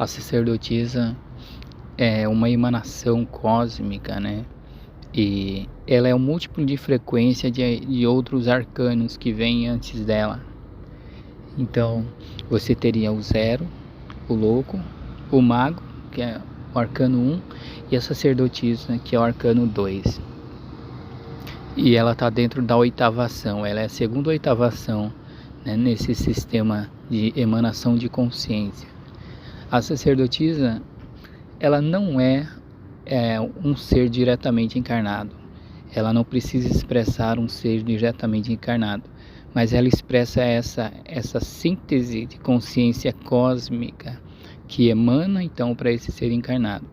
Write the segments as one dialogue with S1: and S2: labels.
S1: A sacerdotisa é uma emanação cósmica, né? E ela é um múltiplo de frequência de outros arcanos que vêm antes dela. Então, você teria o zero, o louco, o mago, que é o arcano 1, e a sacerdotisa, que é o arcano 2. E ela está dentro da oitavação, ela é a segunda oitavação, né, nesse sistema de emanação de consciência. A sacerdotisa, ela não é um ser diretamente encarnado. Ela não precisa expressar um ser diretamente encarnado, mas ela expressa essa síntese de consciência cósmica que emana então para esse ser encarnado.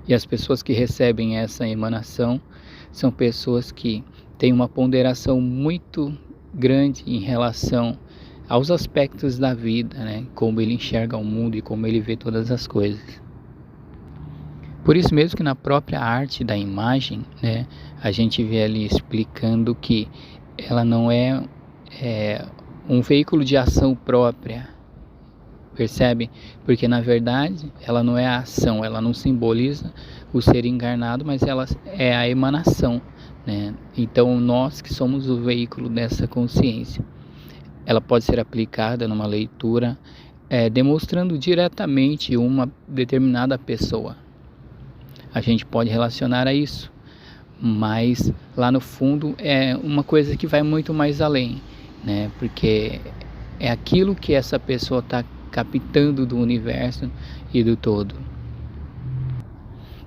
S1: E as pessoas que recebem essa emanação são pessoas que têm uma ponderação muito grande em relação aos aspectos da vida, né? Como ele enxerga o mundo e como ele vê todas as coisas. Por isso mesmo que na própria arte da imagem, né, a gente vê ali explicando que ela não é um veículo de ação própria, percebe? Porque na verdade ela não é a ação, ela não simboliza o ser encarnado, mas ela é a emanação, né? Então nós que somos o veículo dessa consciência, ela pode ser aplicada numa leitura demonstrando diretamente uma determinada pessoa. A gente pode relacionar a isso, mas lá no fundo é uma coisa que vai muito mais além, né? Porque é aquilo que essa pessoa está captando do universo e do todo.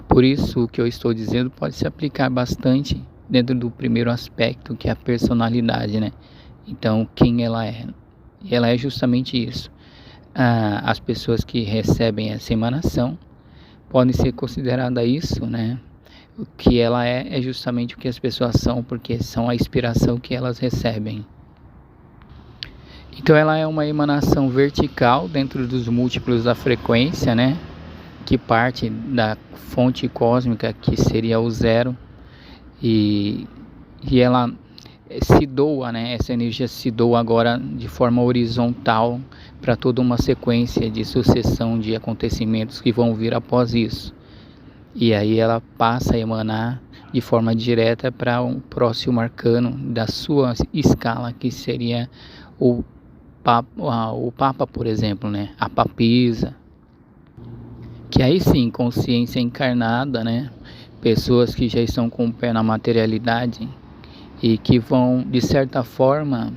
S1: Por isso o que eu estou dizendo pode se aplicar bastante dentro do primeiro aspecto, que é a personalidade, né? Então, quem ela é? Ela é justamente isso. As pessoas que recebem essa emanação podem ser consideradas isso, né? O que ela é justamente o que as pessoas são, porque são a inspiração que elas recebem. Então ela é uma emanação vertical dentro dos múltiplos da frequência, né? Que parte da fonte cósmica, que seria o zero, e ela se doa, né? Essa energia se doa agora de forma horizontal para toda uma sequência de sucessão de acontecimentos que vão vir após isso. E aí ela passa a emanar de forma direta para um próximo arcano da sua escala, que seria o Papa, por exemplo, né? A papisa. Que aí sim, consciência encarnada, né? Pessoas que já estão com o pé na materialidade e que vão, de certa forma,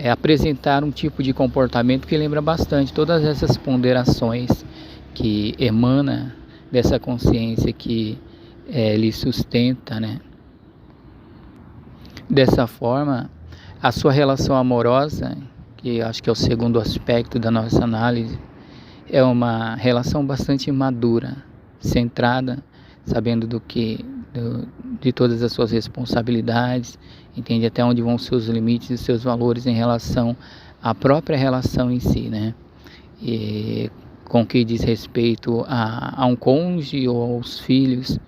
S1: apresentar um tipo de comportamento que lembra bastante todas essas ponderações que emana dessa consciência que lhe sustenta, né? Dessa forma, a sua relação amorosa, que acho que é o segundo aspecto da nossa análise, é uma relação bastante madura, centrada, sabendo de todas as suas responsabilidades, entende até onde vão seus limites e seus valores em relação à própria relação em si, né? E com que diz respeito a um cônjuge ou aos filhos.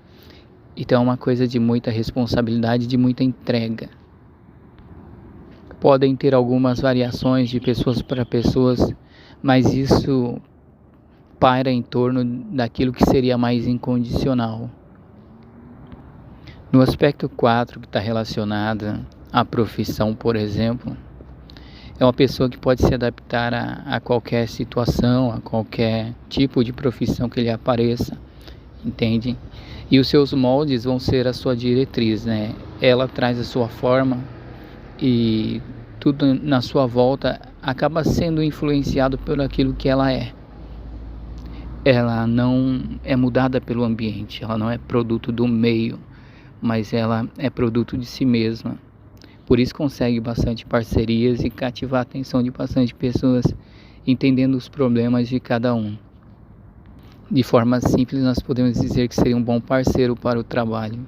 S1: Então é uma coisa de muita responsabilidade, de muita entrega. Podem ter algumas variações de pessoas para pessoas, mas isso paira em torno daquilo que seria mais incondicional. No aspecto 4, que está relacionado à profissão, por exemplo, é uma pessoa que pode se adaptar a qualquer situação, a qualquer tipo de profissão que lhe apareça, entende? E os seus moldes vão ser a sua diretriz, né? Ela traz a sua forma e tudo na sua volta acaba sendo influenciado por aquilo que ela é. Ela não é mudada pelo ambiente, ela não é produto do meio, mas ela é produto de si mesma. Por isso consegue bastante parcerias e cativar a atenção de bastante pessoas, entendendo os problemas de cada um. De forma simples, nós podemos dizer que seria um bom parceiro para o trabalho.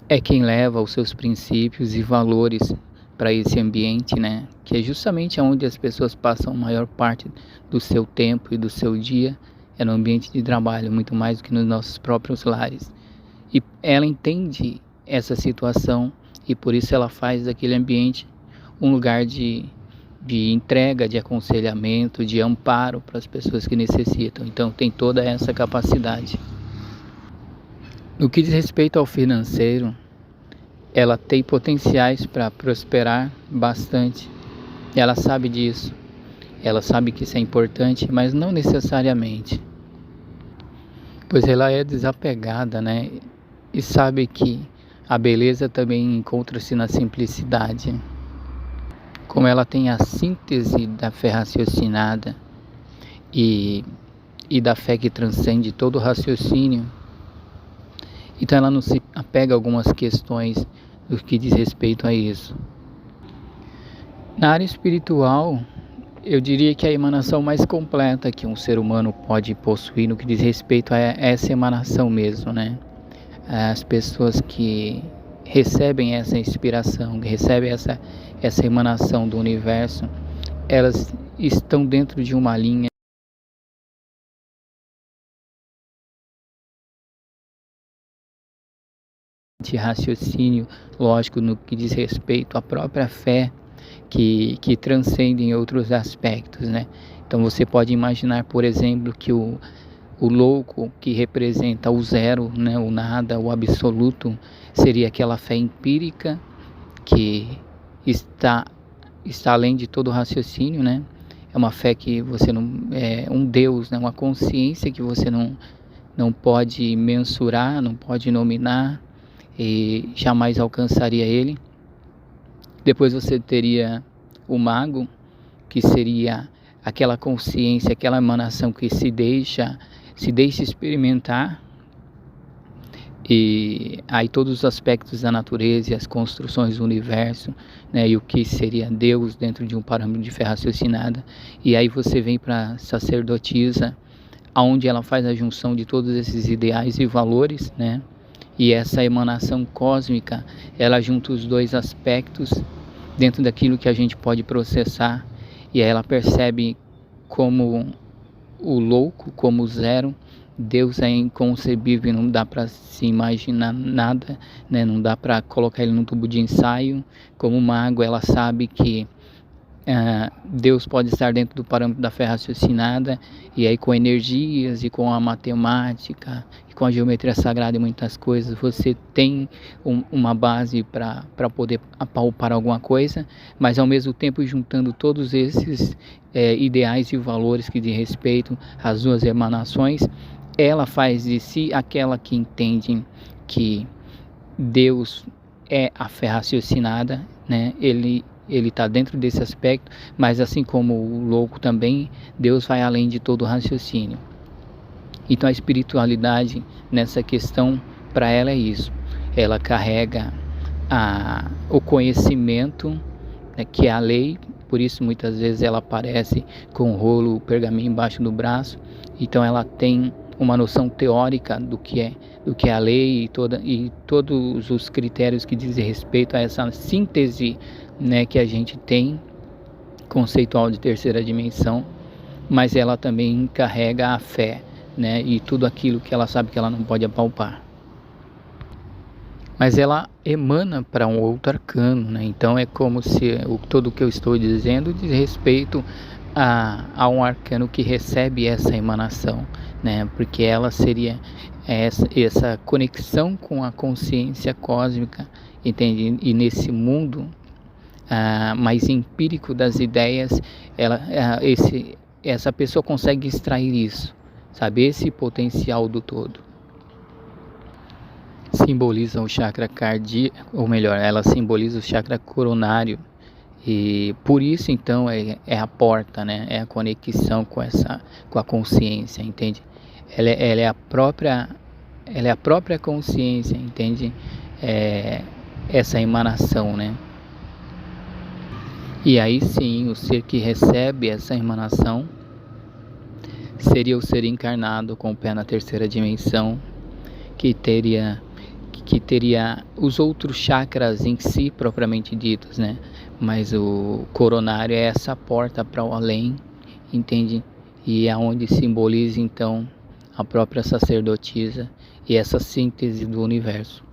S1: É quem leva os seus princípios e valores para esse ambiente, né? Que é justamente onde as pessoas passam a maior parte do seu tempo e do seu dia, é no ambiente de trabalho, muito mais do que nos nossos próprios lares. E ela entende essa situação e por isso ela faz daquele ambiente um lugar de de entrega, de aconselhamento, de amparo para as pessoas que necessitam. Então tem toda essa capacidade. No que diz respeito ao financeiro, ela tem potenciais para prosperar bastante. Ela sabe disso. Ela sabe que isso é importante, mas não necessariamente. Pois ela é desapegada, né? E sabe que a beleza também encontra-se na simplicidade. Como ela tem a síntese da fé raciocinada e da fé que transcende todo o raciocínio, então ela não se apega a algumas questões do que diz respeito a isso. Na área espiritual, eu diria que a emanação mais completa que um ser humano pode possuir no que diz respeito a essa emanação mesmo, né? As pessoas que recebem essa inspiração, que recebem essa emanação do universo, elas estão dentro de uma linha de raciocínio lógico no que diz respeito à própria fé que transcende em outros aspectos, né? Então você pode imaginar, por exemplo, que o louco que representa o zero, né, o nada, o absoluto, seria aquela fé empírica que está além de todo o raciocínio, né? É uma fé que você não é um Deus, né, uma consciência que você não pode mensurar, não pode nominar e jamais alcançaria ele. Depois você teria o mago, que seria aquela consciência, aquela emanação que se deixa experimentar, e aí todos os aspectos da natureza e as construções do universo, né, e o que seria Deus dentro de um parâmetro de fé raciocinada. E aí você vem para a sacerdotisa, onde ela faz a junção de todos esses ideais e valores, né, e essa emanação cósmica, ela junta os dois aspectos dentro daquilo que a gente pode processar, e aí ela percebe como o louco, como o zero. Deus é inconcebível, não dá para se imaginar nada, né? Não dá para colocar ele num tubo de ensaio. Como mago, ela sabe que Deus pode estar dentro do parâmetro da fé raciocinada, e aí com energias e com a matemática e com a geometria sagrada e muitas coisas, você tem uma base para poder apalpar alguma coisa, mas ao mesmo tempo juntando todos esses ideais e valores que diz respeito às duas emanações, ela faz de si aquela que entende que Deus é a fé raciocinada, né? Ele está dentro desse aspecto, mas assim como o louco também, Deus vai além de todo o raciocínio. Então a espiritualidade nessa questão, para ela é isso. Ela carrega o conhecimento, né, que é a lei, por isso muitas vezes ela aparece com o rolo, o pergaminho embaixo do braço. Então ela tem uma noção teórica do que é a lei e todos os critérios que dizem respeito a essa síntese, né, que a gente tem, conceitual de terceira dimensão, mas ela também carrega a fé, né, e tudo aquilo que ela sabe que ela não pode apalpar. Mas ela emana para um outro arcano, né? Então é como se tudo o que eu estou dizendo diz respeito a um arcano que recebe essa emanação, né? Porque ela seria essa conexão com a consciência cósmica, entende? E nesse mundo mais empírico das ideias, essa pessoa consegue extrair isso, sabe? Esse potencial do todo. Simboliza o chakra cardíaco, ou melhor, ela simboliza o chakra coronário, e por isso então é a porta, né? É a conexão com a consciência, entende? Ela é a própria consciência, entende? Essa emanação, né? E aí sim, o ser que recebe essa emanação seria o ser encarnado com o pé na terceira dimensão, que teria os outros chakras em si propriamente ditos, né? Mas o coronário é essa porta para o além, entende? E é onde simboliza então a própria sacerdotisa e essa síntese do universo.